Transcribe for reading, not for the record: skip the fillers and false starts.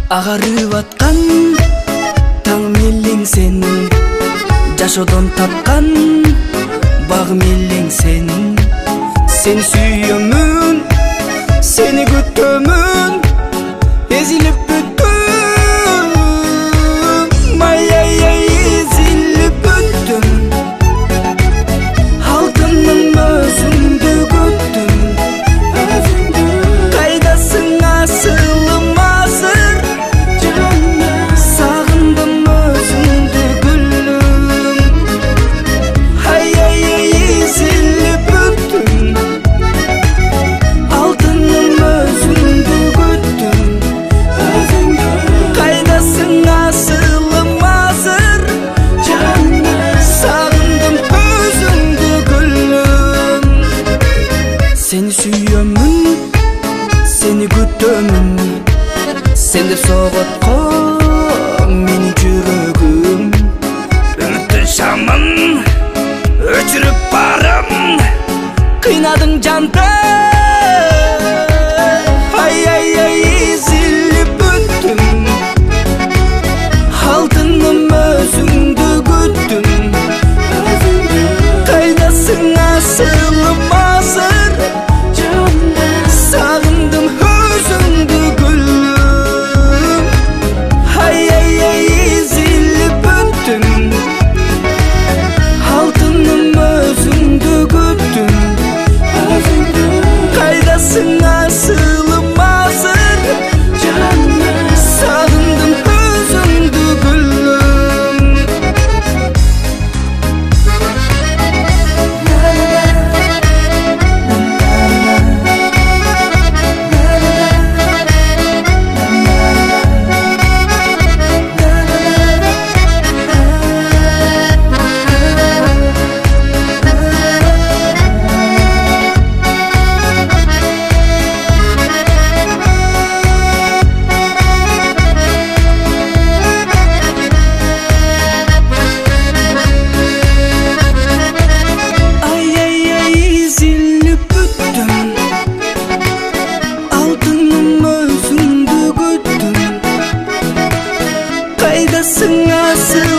Агарып аткан таң мелең сенин, жашоодон тапкан багым элең сенин. Сени сүйөмүн, сени күтөмүн, эзилип бүттүм, ай эзилип бүттүм. Алтыным өзүңдү күттүм, кайдасың асылым азыр, сагындым өзүңдү гүлүм. Ай эзилип бүттүм, алтыным өзүңдү күттүм, кайдасың асылым азыр, сагындым өзүңдү гүлүм. Сени сүйөмүн, сени күтөмүн, сен деп согот го менин жүрөгүм. Үмүттүн шамын өчүрүп барым, кыйнадың жанды. Ай эзилип бүттүм, алтыным өзүңдү күттүм, кайдасың асылым азыр, сагындым өзүңдү гүлүм. Ай эзилип бүттүм, алтыным өзүңдү күттүм, кайдасың асылым азыр, сагындым өзүңдү гүлүм. Kaydaşın asıl